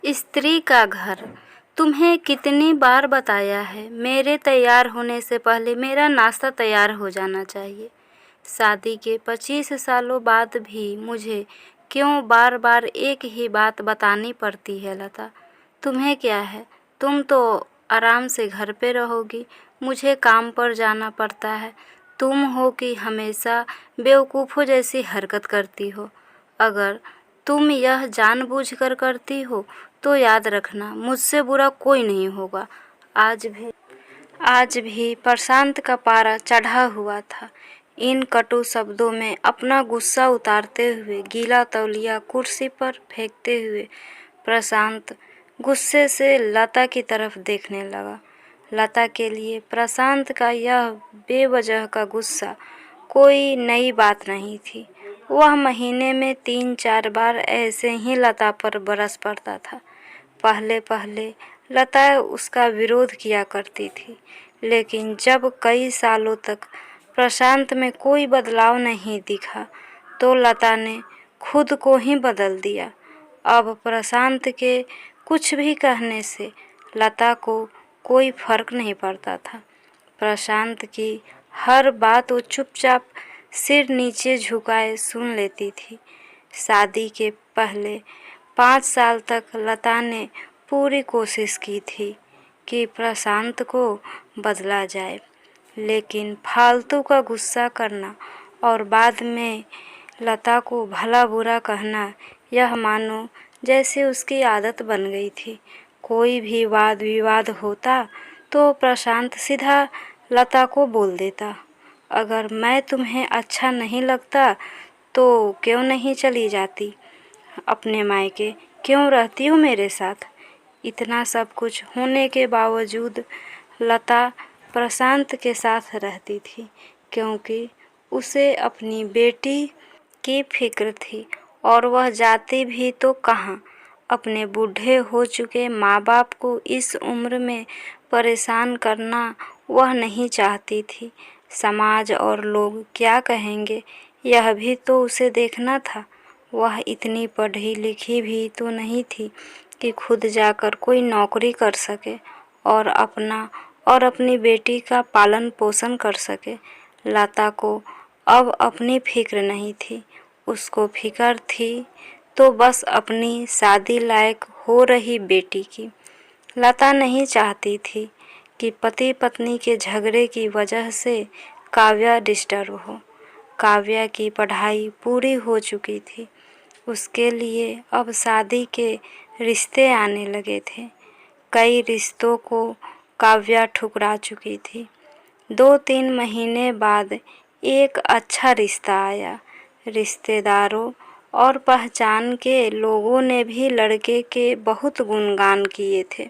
स्त्री का घर। तुम्हें कितनी बार बताया है, मेरे तैयार होने से पहले मेरा नाश्ता तैयार हो जाना चाहिए। शादी के 25 सालों बाद भी मुझे क्यों बार बार एक ही बात बतानी पड़ती है लता? तुम्हें क्या है, तुम तो आराम से घर पे रहोगी, मुझे काम पर जाना पड़ता है। तुम हो कि हमेशा बेवकूफ़ों जैसी हरकत करती हो। अगर तुम यह जानबूझकर करती हो तो याद रखना, मुझसे बुरा कोई नहीं होगा। आज भी प्रशांत का पारा चढ़ा हुआ था। इन कटु शब्दों में अपना गुस्सा उतारते हुए, गीला तौलिया कुर्सी पर फेंकते हुए प्रशांत गुस्से से लता की तरफ देखने लगा। लता के लिए प्रशांत का यह बेवजह का गुस्सा कोई नई बात नहीं थी। वह महीने में 3-4 बार ऐसे ही लता पर बरस पड़ता था। पहले पहले लता उसका विरोध किया करती थी, लेकिन जब कई सालों तक प्रशांत में कोई बदलाव नहीं दिखा तो लता ने खुद को ही बदल दिया। अब प्रशांत के कुछ भी कहने से लता को कोई फर्क नहीं पड़ता था। प्रशांत की हर बात वो चुपचाप सिर नीचे झुकाए सुन लेती थी। शादी के पहले 5 साल तक लता ने पूरी कोशिश की थी कि प्रशांत को बदला जाए, लेकिन फालतू का गुस्सा करना और बाद में लता को भला बुरा कहना, यह मानो जैसे उसकी आदत बन गई थी। कोई भी वाद विवाद होता तो प्रशांत सीधा लता को बोल देता, अगर मैं तुम्हें अच्छा नहीं लगता तो क्यों नहीं चली जाती अपने मायके, क्यों रहती हो मेरे साथ? इतना सब कुछ होने के बावजूद लता प्रशांत के साथ रहती थी, क्योंकि उसे अपनी बेटी की फिक्र थी। और वह जाती भी तो कहाँ, अपने बूढ़े हो चुके माँ बाप को इस उम्र में परेशान करना वह नहीं चाहती थी। समाज और लोग क्या कहेंगे, यह भी तो उसे देखना था। वह इतनी पढ़ी लिखी भी तो नहीं थी कि खुद जाकर कोई नौकरी कर सके और अपना और अपनी बेटी का पालन पोषण कर सके। लता को अब अपनी फिक्र नहीं थी, उसको फिक्र थी तो बस अपनी शादी लायक हो रही बेटी की। लता नहीं चाहती थी कि पति पत्नी के झगड़े की वजह से काव्या डिस्टर्ब हो। काव्या की पढ़ाई पूरी हो चुकी थी, उसके लिए अब शादी के रिश्ते आने लगे थे। कई रिश्तों को काव्या ठुकरा चुकी थी। 2-3 महीने बाद एक अच्छा रिश्ता आया। रिश्तेदारों और पहचान के लोगों ने भी लड़के के बहुत गुणगान किए थे।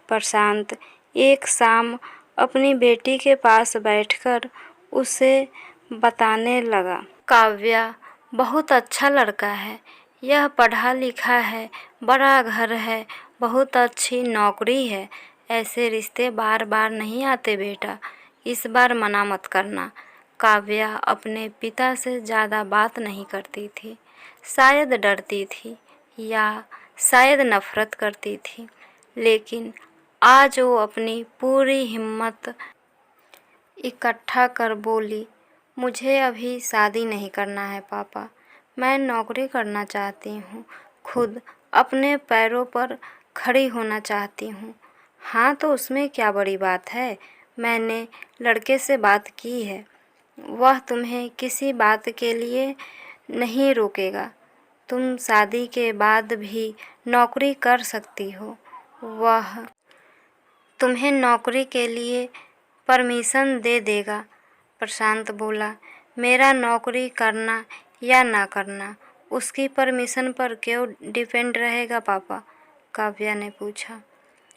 प्रशांत एक शाम अपनी बेटी के पास बैठकर उसे बताने लगा, काव्या बहुत अच्छा लड़का है, यह पढ़ा लिखा है, बड़ा घर है, बहुत अच्छी नौकरी है। ऐसे रिश्ते बार बार नहीं आते बेटा, इस बार मना मत करना। काव्या अपने पिता से ज़्यादा बात नहीं करती थी, शायद डरती थी या शायद नफरत करती थी, लेकिन आज वो अपनी पूरी हिम्मत इकट्ठा कर बोली, मुझे अभी शादी नहीं करना है पापा, मैं नौकरी करना चाहती हूँ, खुद अपने पैरों पर खड़ी होना चाहती हूँ। हाँ तो उसमें क्या बड़ी बात है, मैंने लड़के से बात की है, वह तुम्हें किसी बात के लिए नहीं रोकेगा। तुम शादी के बाद भी नौकरी कर सकती हो, वह तुम्हें नौकरी के लिए परमिशन दे देगा। प्रशांत बोला, मेरा नौकरी करना या ना करना उसकी परमिशन पर क्यों डिपेंड रहेगा पापा? काव्या ने पूछा।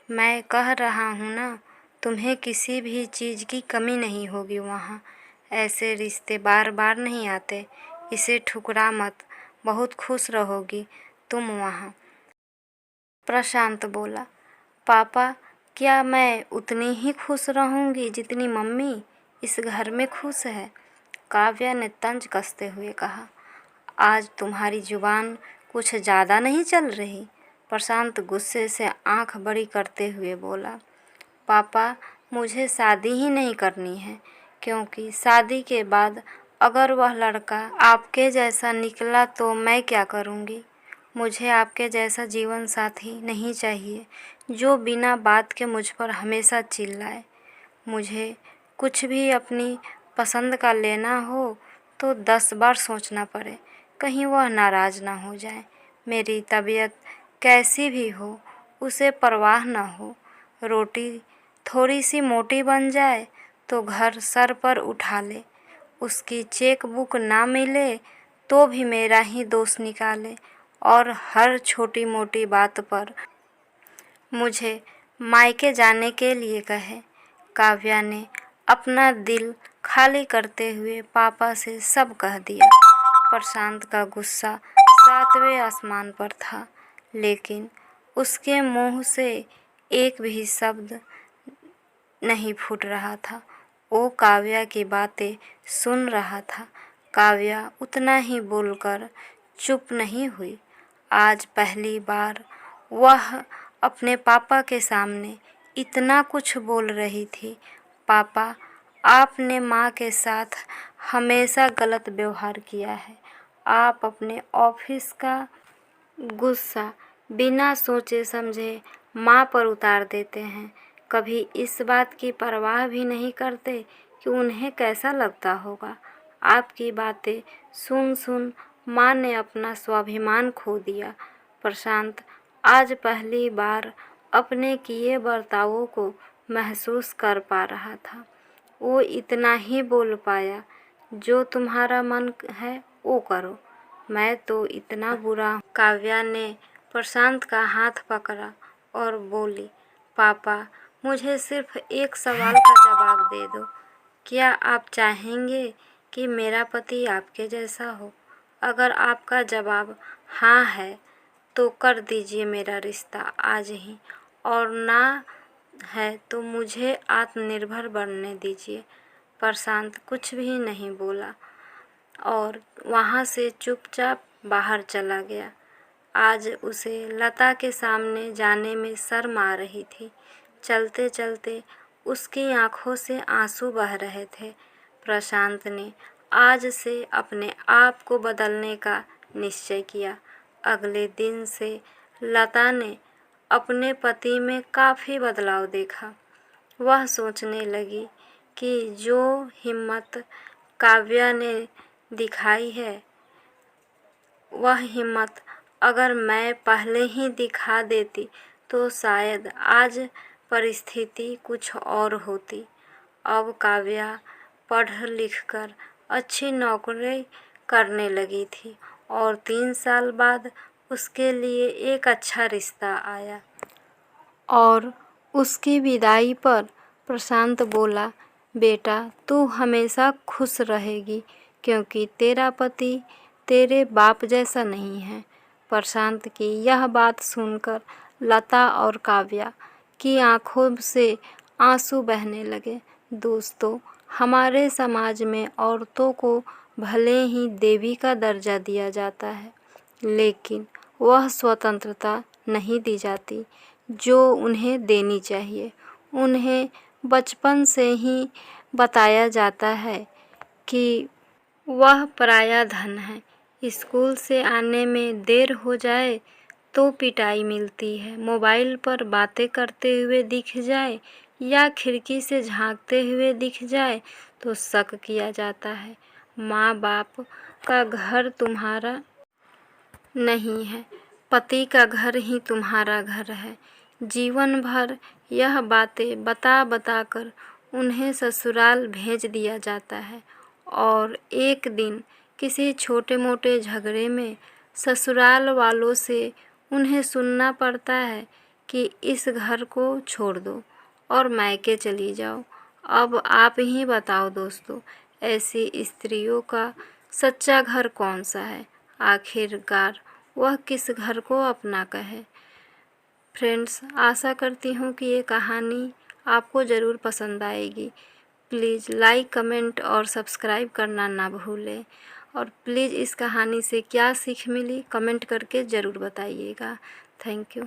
मैं कह रहा हूँ ना, तुम्हें किसी भी चीज़ की कमी नहीं होगी वहाँ। ऐसे रिश्ते बार बार नहीं आते, इसे ठुकरा मत, बहुत खुश रहोगी तुम वहाँ। प्रशांत बोला, पापा क्या मैं उतनी ही खुश रहूँगी जितनी मम्मी इस घर में खुश है? काव्या ने तंज कसते हुए कहा, आज तुम्हारी जुबान कुछ ज़्यादा नहीं चल रही? प्रशांत गुस्से से आंख बड़ी करते हुए बोला, पापा मुझे शादी ही नहीं करनी है, क्योंकि शादी के बाद अगर वह लड़का आपके जैसा निकला तो मैं क्या करूँगी। मुझे आपके जैसा जीवन साथी नहीं चाहिए जो बिना बात के मुझ पर हमेशा चिल्लाए। मुझे कुछ भी अपनी पसंद का लेना हो तो 10 बार सोचना पड़े, कहीं वह नाराज़ ना हो जाए। मेरी तबीयत कैसी भी हो उसे परवाह ना हो। रोटी थोड़ी सी मोटी बन जाए तो घर सर पर उठा ले। उसकी चेक बुक ना मिले तो भी मेरा ही दोष निकाले और हर छोटी मोटी बात पर मुझे मायके जाने के लिए कहे। काव्या ने अपना दिल खाली करते हुए पापा से सब कह दिया। प्रशांत का गुस्सा 7वें आसमान पर था, लेकिन उसके मुंह से एक भी शब्द नहीं फूट रहा था। वो काव्या की बातें सुन रहा था। काव्या उतना ही बोलकर चुप नहीं हुई। आज पहली बार वह अपने पापा के सामने इतना कुछ बोल रही थी। पापा, आपने माँ के साथ हमेशा गलत व्यवहार किया है। आप अपने ऑफिस का गुस्सा बिना सोचे समझे माँ पर उतार देते हैं। कभी इस बात की परवाह भी नहीं करते कि उन्हें कैसा लगता होगा। आपकी बातें सुन सुन माँ ने अपना स्वाभिमान खो दिया। प्रशांत आज पहली बार अपने किए बर्तावों को महसूस कर पा रहा था। वो इतना ही बोल पाया, जो तुम्हारा मन है वो करो, मैं तो इतना बुरा हूँ। काव्या ने प्रशांत का हाथ पकड़ा और बोली, पापा मुझे सिर्फ एक सवाल का जवाब दे दो। क्या आप चाहेंगे कि मेरा पति आपके जैसा हो? अगर आपका जवाब हाँ है तो कर दीजिए मेरा रिश्ता आज ही, और ना है तो मुझे आत्मनिर्भर बनने दीजिए। प्रशांत कुछ भी नहीं बोला और वहाँ से चुपचाप बाहर चला गया। आज उसे लता के सामने जाने में शर्म आ रही थी। चलते चलते उसकी आंखों से आंसू बह रहे थे। प्रशांत ने आज से अपने आप को बदलने का निश्चय किया। अगले दिन से लता ने अपने पति में काफ़ी बदलाव देखा। वह सोचने लगी कि जो हिम्मत काव्या ने दिखाई है, वह हिम्मत अगर मैं पहले ही दिखा देती तो शायद आज परिस्थिति कुछ और होती। अब काव्या पढ़ लिख कर अच्छी नौकरी करने लगी थी और 3 साल बाद उसके लिए एक अच्छा रिश्ता आया। और उसकी विदाई पर प्रशांत बोला, बेटा तू हमेशा खुश रहेगी, क्योंकि तेरा पति तेरे बाप जैसा नहीं है। प्रशांत की यह बात सुनकर लता और काव्या की आंखों से आंसू बहने लगे। दोस्तों, हमारे समाज में औरतों को भले ही देवी का दर्जा दिया जाता है, लेकिन वह स्वतंत्रता नहीं दी जाती जो उन्हें देनी चाहिए। उन्हें बचपन से ही बताया जाता है कि वह पराया धन है। स्कूल से आने में देर हो जाए तो पिटाई मिलती है। मोबाइल पर बातें करते हुए दिख जाए या खिड़की से झांकते हुए दिख जाए तो शक किया जाता है। माँ बाप का घर तुम्हारा नहीं है, पति का घर ही तुम्हारा घर है। जीवन भर यह बातें बता बता कर उन्हें ससुराल भेज दिया जाता है और एक दिन किसी छोटे मोटे झगड़े में ससुराल वालों से उन्हें सुनना पड़ता है कि इस घर को छोड़ दो और मायके चली जाओ। अब आप ही बताओ दोस्तों, ऐसी स्त्रियों का सच्चा घर कौन सा है? आखिरकार वह किस घर को अपना कहे? फ्रेंड्स, आशा करती हूँ कि ये कहानी आपको ज़रूर पसंद आएगी। प्लीज़ लाइक, कमेंट और सब्सक्राइब करना ना भूलें। और प्लीज़ इस कहानी से क्या सीख मिली कमेंट करके ज़रूर बताइएगा। Thank you.